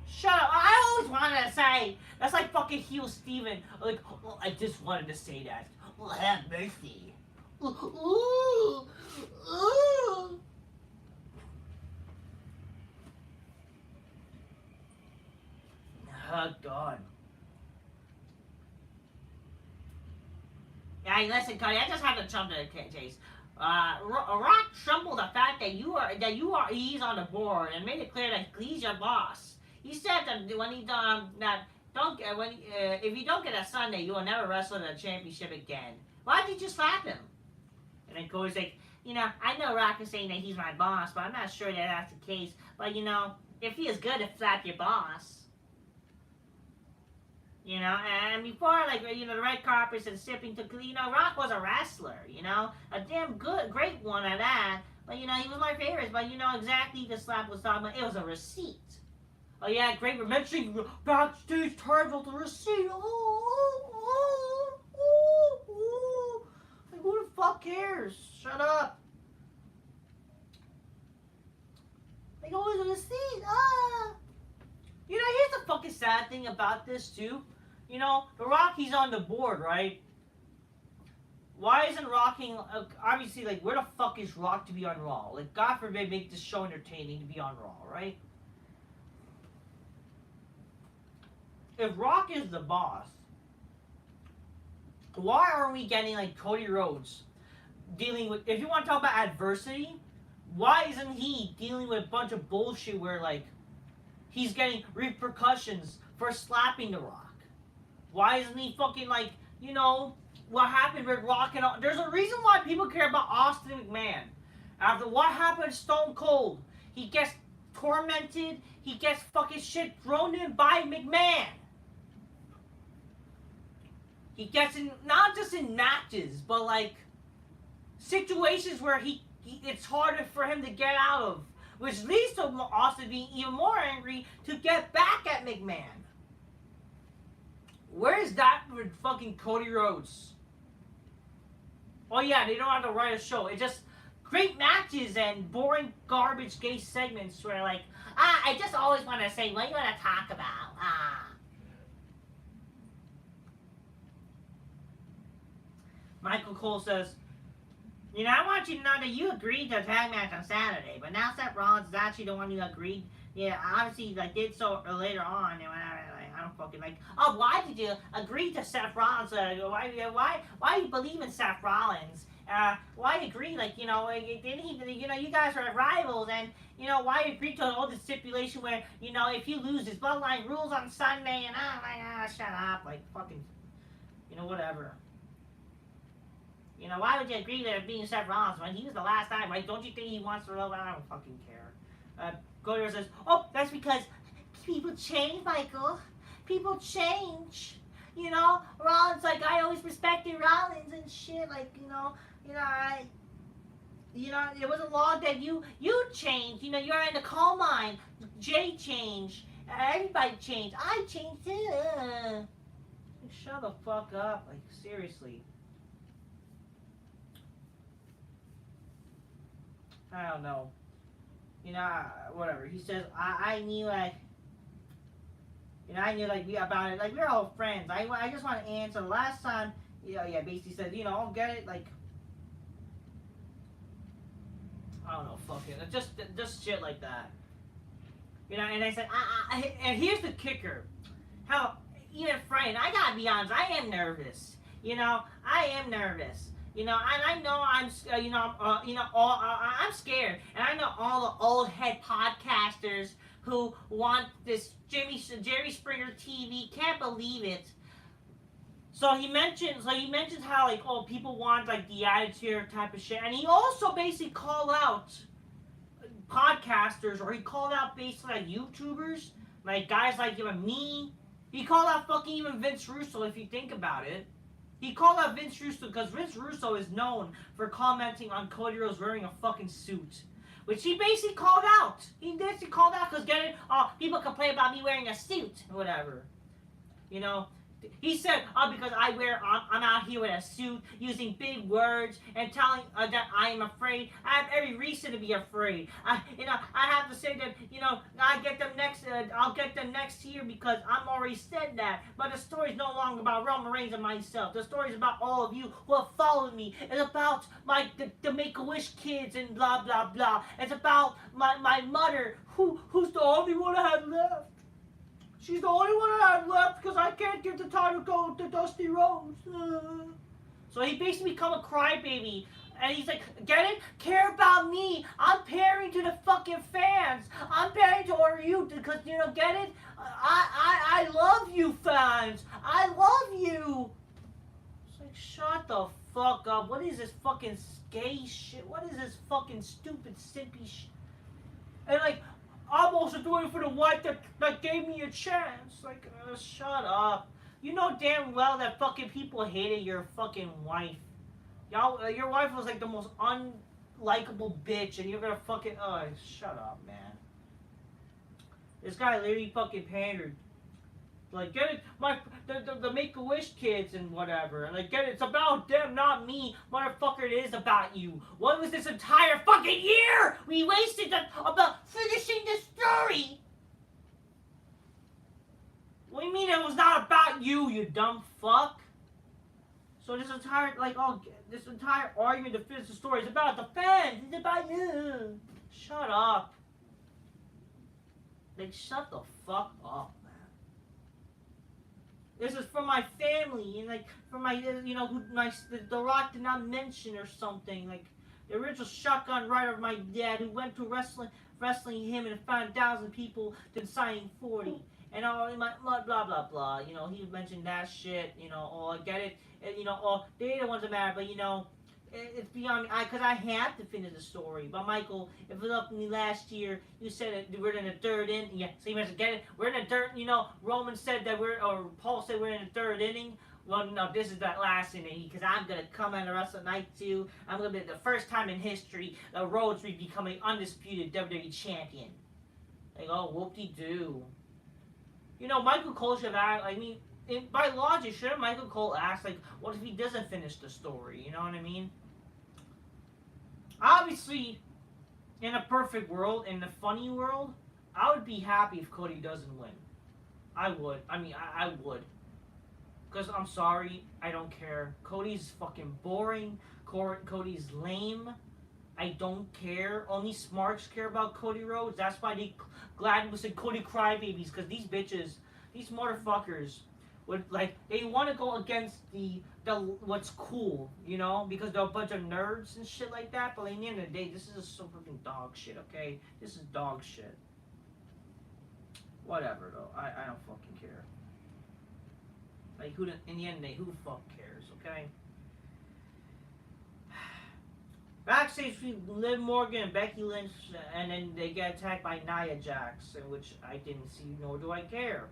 Shut up. I always wanted to say, that's like fucking heel Steven. Like, oh, I just wanted to say that. Oh, have mercy. Ooh. Ooh. Oh, God. Hey, listen, Cody, I just had to jump to the chase. Rock trembled the fact that he's on the board and made it clear that he's your boss. He said that when he if you don't get a Sunday, you will never wrestle in a championship again. Why did you slap him? And then Cody's like, I know Rock is saying that he's my boss, but I'm not sure that that's the case. But it feels good to slap your boss. And before, the red carpets and sipping tequila, Rock was a wrestler, a damn great one at that. But, he was my favorite. But, exactly the slap was talking about. It was a receipt. Oh, yeah, great. We're mentioning backstage terms with the receipt. Like, who the fuck cares? Shut up. Like, always a receipt. Here's the fucking sad thing about this, too. The Rock, he's on the board, right? Why isn't Rocking, obviously, where the fuck is Rock to be on Raw? God forbid, make this show entertaining to be on Raw, right? If Rock is the boss, why aren't we getting, Cody Rhodes dealing with, if you want to talk about adversity, why isn't he dealing with a bunch of bullshit where, he's getting repercussions for slapping The Rock? Why isn't he fucking what happened with Rock and all? There's a reason why people care about Austin McMahon. After what happened to Stone Cold, he gets tormented, he gets fucking shit thrown in by McMahon. He gets in, not just in matches, but situations where it's harder for him to get out of. Which leads to Austin being even more angry to get back at McMahon. Where is that with fucking Cody Rhodes? Oh yeah, they don't have to write a show. It's just great matches and boring garbage gay segments where I just always want to say, what do you want to talk about? Michael Cole says, I want you to know that you agreed to a tag match on Saturday, but now Seth Rollins is actually the one who agreed. Yeah, obviously, did so later on, and I don't fucking oh, why did you agree to Seth Rollins? Why do you believe in Seth Rollins? Why agree? Didn't he? You guys are rivals, and why agree to all this stipulation where if you lose, his bloodline rules on Sunday, and shut up, fucking, whatever. Why would you agree to being Seth Rollins when he was the last time, right? Don't you think he wants to roll? I don't fucking care. Cody says, oh, that's because people change, Michael. People change. Rollins, I always respected Rollins and shit. It wasn't long that you changed. You're in the coal mine. Jay changed. Everybody changed. I changed too. Shut the fuck up. seriously. I don't know. Whatever. He says, I knew, I knew, we about it. We're all friends. I just want to answer. Last time, basically said, I don't get it. I don't know, fuck it. Just shit like that. And I said, and here's the kicker. How, even Frank, I gotta be honest, I am nervous. I am nervous. And I know I'm scared, and I know all the old head podcasters who want this Jerry Springer TV can't believe it. So he mentions how people want the attitude type of shit, and he also basically called out podcasters, or he called out basically YouTubers, guys me. He called out fucking even Vince Russo, if you think about it. He called out Vince Russo because Vince Russo is known for commenting on Cody Rhodes wearing a fucking suit. Which he basically called out. He basically called out because people complain about me wearing a suit or whatever. You know, he said, because I'm out here with a suit, using big words, and telling that I am afraid. I have every reason to be afraid. I have to say that, I'll get them next year because I'm already said that. But the story's no longer about Roman Reigns and myself. The story's about all of you who have followed me. It's about the Make-A-Wish kids and blah, blah, blah. It's about my mother, who's the only one I have left. She's the only one I have left because I can't give the title go to Dusty Rhodes. So he basically become a crybaby. And he's like, get it? Care about me. I'm pairing to the fucking fans. I'm pairing to all you because, get it? I love you, fans. I love you. It's like, shut the fuck up. What is this fucking gay shit? What is this fucking stupid, simpy shit? And like, I'm also doing it for the wife that gave me a chance. Like, shut up. You know damn well that fucking people hated your fucking wife. Your wife was like the most unlikable bitch, and you're gonna fucking, shut up, man. This guy literally fucking pandered. Like, get it? The Make-A-Wish kids and whatever. And like, get it? It's about them, not me. Motherfucker, it is about you. What was this entire fucking year we wasted about finishing the story? What do you mean it was not about you, you dumb fuck? So this entire, this entire argument to finish the story is about the fans. It's about you. Shut up. Like, shut the fuck up. This is for my family, and like for my, the Rock did not mention or something. Like the original shotgun rider of my dad, who went to wrestling him and found 1,000 people to signing 40, and all blah blah blah. He mentioned that shit. I get it. And, they the ones that matter, but it's beyond me. Because I had to finish the story. But Michael, if it was up to me last year, you said that we're in the third inning. Yeah, so you mentioned, get it? We're in the third, Roman said that Paul said we're in the third inning. Well, no, this is that last inning, because I'm going to come on the rest of the night, too. I'm going to be the first time in history that Rhodes will be becoming undisputed WWE champion. Like, oh, whoop-de-doo. Michael Cole should have, by logic, shouldn't Michael Cole ask, like, what if he doesn't finish the story? You know what I mean? Obviously, in a perfect world, in the funny world, I would be happy if Cody doesn't win. I would. I would. Because I'm sorry, I don't care. Cody's fucking boring. Cody's lame. I don't care. Only smarks care about Cody Rhodes. That's why they gladly said Cody Crybabies. Because these bitches, these motherfuckers, they want to go against the what's cool, because they're a bunch of nerds and shit like that. But at the end of the day, this is some fucking dog shit, okay? This is dog shit. Whatever, though. I don't fucking care. Like, in the end of the day, who the fuck cares, okay? Backstage between Liv Morgan and Becky Lynch, and then they get attacked by Nia Jax, which I didn't see, nor do I care.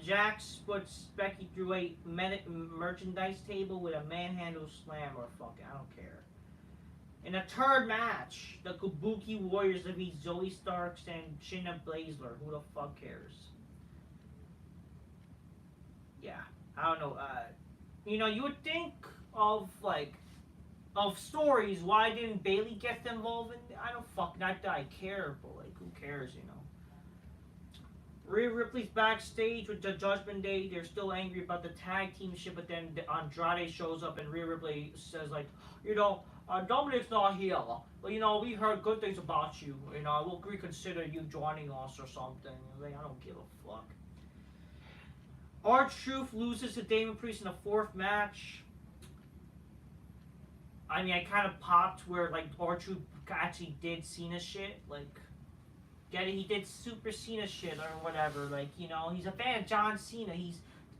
Jax puts Becky through a merchandise table with a manhandle slam, or fuck it, I don't care. In a third match, the Kabuki Warriors defeat Zoe Starks and Shayna Baszler. Who the fuck cares? Yeah, I don't know. You would think of stories. Why didn't Bayley get involved in? Not that I care, but who cares? Rhea Ripley's backstage with the Judgment Day. They're still angry about the tag team shit, but then Andrade shows up and Rhea Ripley says Dominic's not here, but we heard good things about you. We'll reconsider you joining us or something. I don't give a fuck. R-Truth loses to Damon Priest in the fourth match. I kind of popped where R-Truth actually did Cena shit, get it? He did Super Cena shit or whatever. He's a fan of John Cena.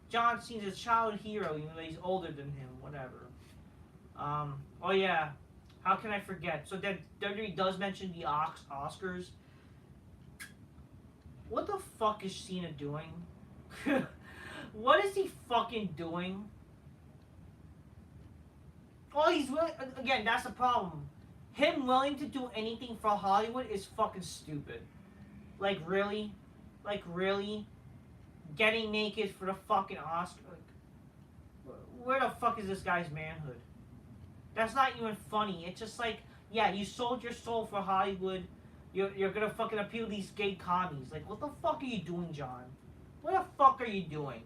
John Cena's a childhood hero, even though he's older than him. Whatever. Oh yeah. How can I forget? So that WWE does mention the Oscars. What the fuck is Cena doing? What is he fucking doing? Oh, he's really, again, that's the problem. him willing to do anything for Hollywood is fucking stupid. Like, really? Like, really? Getting naked for the fucking Oscar? Like, where the fuck is this guy's manhood? That's not even funny. It's just like, yeah, you sold your soul for Hollywood. You're gonna fucking appeal these gay commies. Like, what the fuck are you doing, John? What the fuck are you doing?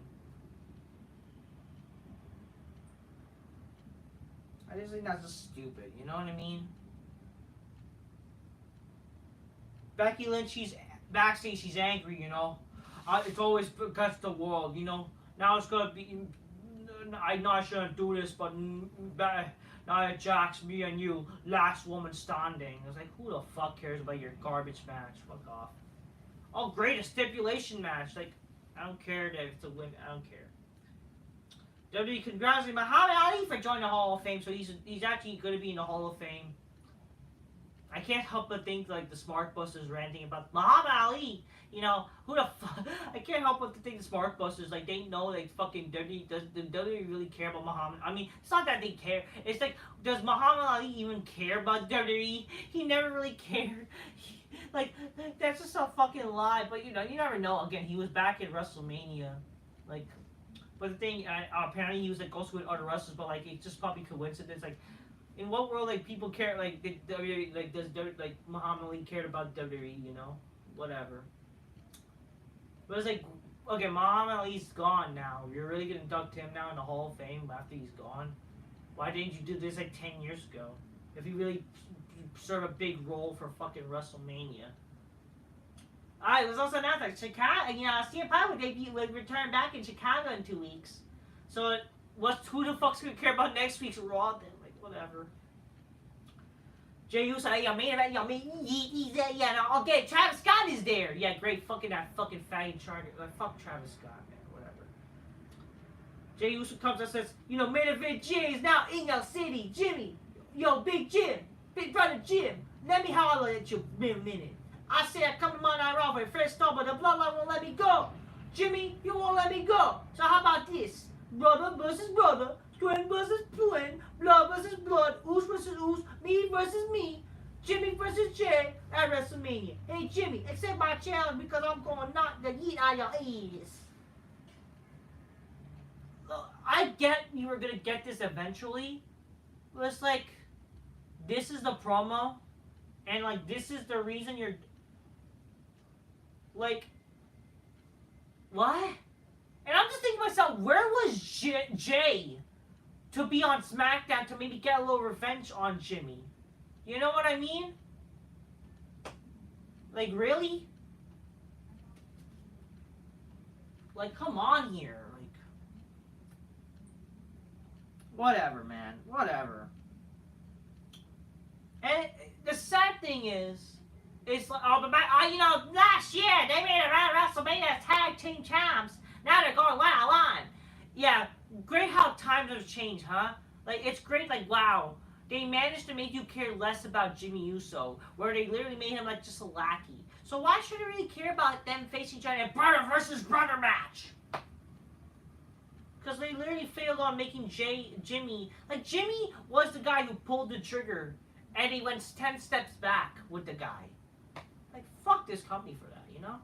I just think that's just stupid. You know what I mean? Becky Lynch, she's backstage. She's angry. You know, it's always against the world. You know, now it's gonna be. I know I shouldn't do this, but now it jacks me and you, last woman standing. I was like, who the fuck cares about your garbage match? Fuck off. Oh, great, a stipulation match. Like, I don't care that it's a win. I don't care. WWE congratulating Muhammad Ali for joining the Hall of Fame, so he's actually going to be in the Hall of Fame. I can't help but think, like, the Smart Busters ranting about Muhammad Ali. You know, who the fuck? I can't help but to think the Smart Busters, like, they know, like, fucking WWE, does WWE really care about Muhammad? I mean, it's not that they care. It's like, does Muhammad Ali even care about WWE? He never really cared. Like, that's just a fucking lie. But, you know, you never know. Again, he was back at Wrestlemania. Like, but the thing, apparently he was, like, also with other wrestlers, but, like, it's just probably coincidence. Like, in what world, like, people care, like, WWE, like, does, like, Muhammad Ali cared about WWE, you know? Whatever. But it's like, okay, Muhammad Ali's gone now. You're really gonna induct him now in the Hall of Fame after he's gone? Why didn't you do this, like, 10 years ago? If he really served a big role for fucking WrestleMania. Alright, it was also announced that Chicago, you know, CM Punk would return back in Chicago in 2 weeks. So, who the fuck's gonna care about next week's Raw then? Like, whatever. Jey Uso, yeah, main event, he's there, yeah, no, okay, Travis Scott is there. Yeah, great, fucking that fucking faggot charter. Like, fuck Travis Scott, man, whatever. Jey Uso comes and says, you know, main event Jay is now in your city. Jimmy, yo, Big Jim, Big Brother Jim, let me holler at you in a minute. I said I come to Monday Night Raw for the first time, but the bloodline won't let me go. Jimmy, you won't let me go. So how about this? Brother versus brother, twin versus twin, blood versus blood, ooze versus ooze, me versus me, Jimmy versus Jay at WrestleMania. Hey Jimmy, accept my challenge because I'm gonna knock the yeet out of your ass. I get you were gonna get this eventually, but it's like, this is the promo, and like this is the reason you're, like, what? And I'm just thinking to myself, where was Jay to be on SmackDown to maybe get a little revenge on Jimmy? You know what I mean? Like, really? Like, come on here. Like, whatever, man. Whatever. And the sad thing is, it's like, you know, last year they made it around WrestleMania tag team champs. Now they're going one-on-one. Yeah, great how times have changed, huh? Like, it's great, like, wow. They managed to make you care less about Jimmy Uso, where they literally made him, like, just a lackey. So why should I really care about them facing each other in a brother versus brother match? Because they literally failed on making Jimmy... Like, Jimmy was the guy who pulled the trigger, and he went 10 steps back with the guy. Like, fuck this company for that, you know?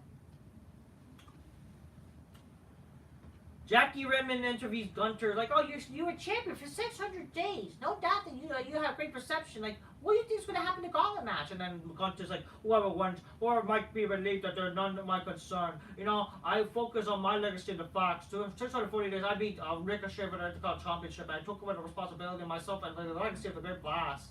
Jackie Redmond interviews Gunther, like, oh, you were champion for 600 days. No doubt that you have great perception. Like, what do you think is going to happen in the Gauntlet match? And then Gunther's like, whoever wins, or it might be relieved that they're none of my concern. You know, I focus on my legacy in the facts. 640 days, I beat Ricochet for the Intercontinental Championship. I took away the responsibility of myself and the legacy of the Great Blast.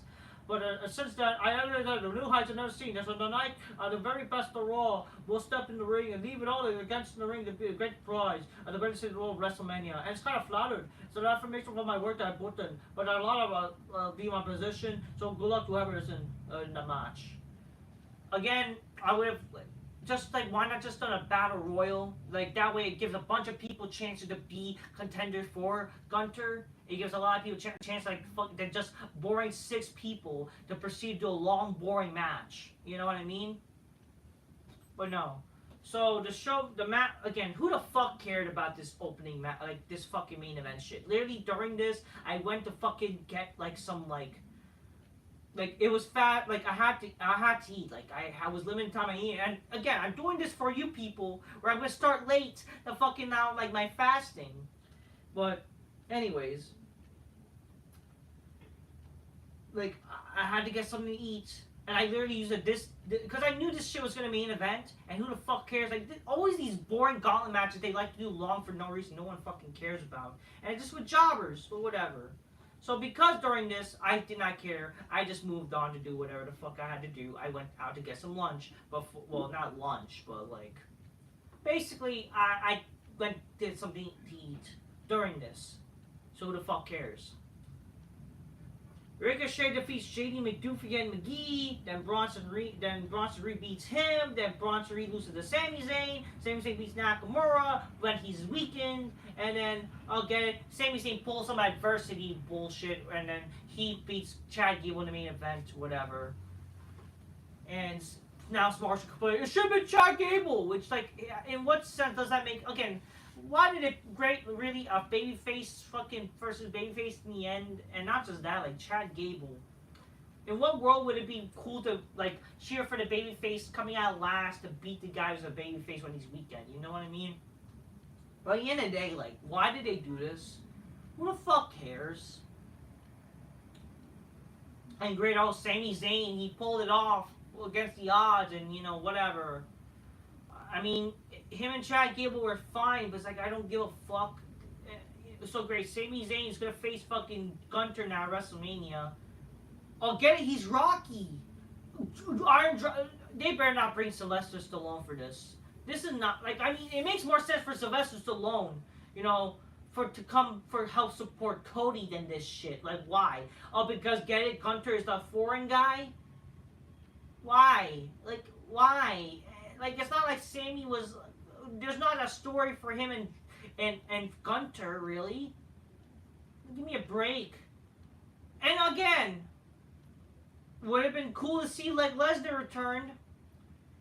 But since that, I entered the new heights I've never seen. As on the night, the very best of Raw will step in the ring and leave it all against the ring to be a great prize at the very city of WrestleMania. And it's kind of flattered. So the affirmation for my work that I put in. But a lot of be my position. So good luck to whoever is in the match. Again, I would have just like, why not just done a battle royal? Like, that way it gives a bunch of people chances to be contenders for Gunther. It gives a lot of people a chance, like, than just boring 6 people to proceed to a long, boring match. You know what I mean? But no. So, again, who the fuck cared about this opening match, like, this fucking main event shit? Literally, during this, I went to fucking get, like, some, like, like it was fat. Like I had to eat. Like I was limited time I eat. And again, I'm doing this for you people, where I'm gonna start late the fucking now like my fasting. But, anyways, like I had to get something to eat, and I literally used this because I knew this shit was gonna be an event, and who the fuck cares? Like always these boring gauntlet matches they like to do long for no reason, no one fucking cares about, and just with jobbers or whatever. So because during this I did not care, I just moved on to do whatever the fuck I had to do. I went out to get some lunch, well not lunch, but like basically I went did something to eat during this. So who the fuck cares? Ricochet defeats JD McDoofy and McGee. Then Bronson Reed beats him. Then Bronson Reed loses to Sami Zayn. Sami Zayn beats Nakamura when he's weakened. And then I'll get it. Sami Zayn pulls some adversity bullshit, and then he beats Chad Gable in the main event, whatever. And now Smarsh complain, it should have been Chad Gable, which like, in what sense does that make? Again, why did it really a babyface fucking versus babyface in the end? And not just that, like Chad Gable. In what world would it be cool to like cheer for the babyface coming out last to beat the guy who's a babyface when he's weekend? You know what I mean? But at the end of the day, like, why did they do this? Who the fuck cares? And great old Sami Zayn, he pulled it off against the odds, and you know whatever. I mean, him and Chad Gable were fine, but it's like, I don't give a fuck. It was so great. Sami Zayn is going to face fucking Gunther now at WrestleMania. Oh, get it? He's Rocky. They better not bring Sylvester Stallone for this. This is not, like, I mean, it makes more sense for Sylvester Stallone, you know, for help support Cody than this shit. Like, why? Oh, because, get it? Gunther is the foreign guy? Why? Like, why? Like, it's not like Sami was... There's not a story for him and Gunther, really. Give me a break. And again, would have been cool to see, like, Lesnar returned.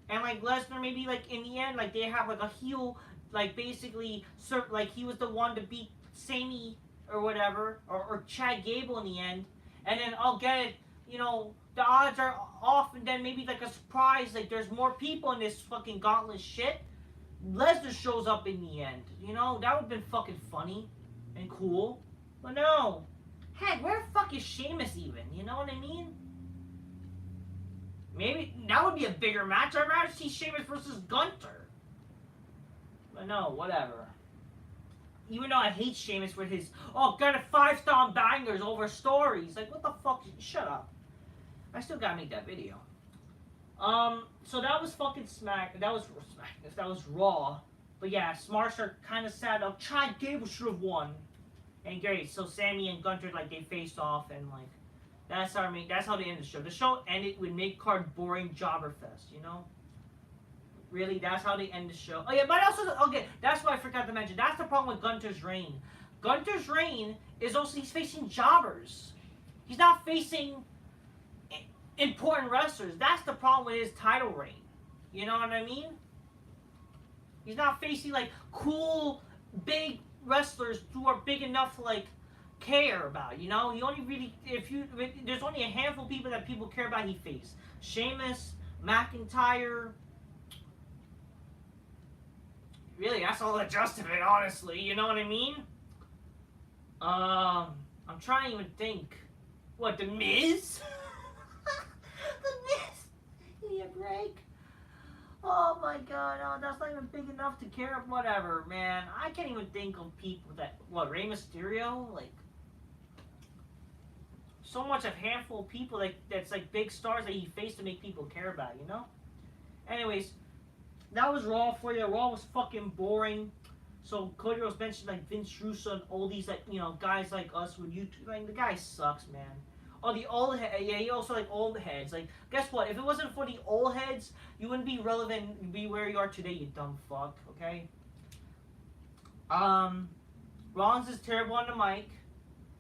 And, like, Lesnar maybe, like, in the end, like, they have, like, a heel, like, basically, like, he was the one to beat Sami or whatever, or Chad Gable in the end. And then I'll get it, you know... The odds are off, and then maybe like a surprise, like there's more people in this fucking gauntlet shit. Lesnar shows up in the end, you know? That would have been fucking funny and cool. But no. Heck, where the fuck is Sheamus even? You know what I mean? Maybe that would be a bigger match. I'd rather see Sheamus versus Gunther. But no, whatever. Even though I hate Sheamus with his, oh, got a 5-star bangers over stories. Like, what the fuck? Shut up. I still gotta make that video. So that was fucking Smack. That was Smack. That was Raw. But yeah, Smarts are kind of sad. Oh, Chad Gable should have won. And great. So Sami and Gunther, like, they faced off, and like, that's how they ended the show. The show ended with mid-card boring Jobberfest. You know. Really, that's how they end the show. Oh yeah, but also okay. That's what I forgot to mention. That's the problem with Gunther's reign. Gunther's reign is also he's facing jobbers. He's not facing important wrestlers. That's the problem with his title reign. You know what I mean? He's not facing like cool, big wrestlers who are big enough to like care about. You know, he only really there's only a handful of people that people care about. He faced Sheamus, McIntyre. Really, that's all the gist of it. Honestly, you know what I mean? I'm trying to even think. What, The Miz? The Miz! Give me a break. Oh my god, oh, that's not even big enough to care of. Whatever, man. I can't even think of people that... What, Rey Mysterio? Like... So much of handful of people that's like big stars that he faced to make people care about, you know? Anyways, that was Raw for you. Raw was fucking boring. So Cody Rhodes mentioned like Vince Russo and all these like, you know, guys like us with YouTube. Like, the guy sucks, man. Oh, the old head. Yeah, he also like old heads. Like, guess what? If it wasn't for the old heads, you wouldn't be relevant. You'd be where you are today, you dumb fuck. Okay. Rollins is terrible on the mic.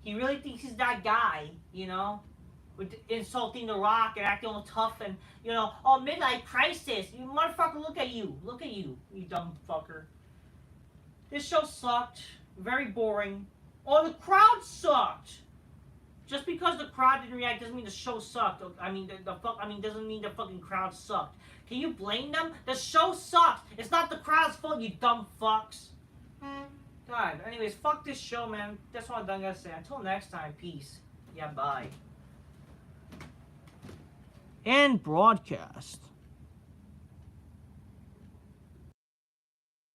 He really thinks he's that guy, you know, with insulting The Rock and acting all tough and, you know, oh, midlife crisis. You motherfucker, look at you. Look at you, you dumb fucker. This show sucked. Very boring. Oh, the crowd sucked. Just because the crowd didn't react doesn't mean the show sucked. I mean, doesn't mean the fucking crowd sucked. Can you blame them? The show sucked. It's not the crowd's fault, you dumb fucks. God, anyways, fuck this show, man. That's all I'm done gonna say. Until next time, peace. Yeah, bye. And broadcast.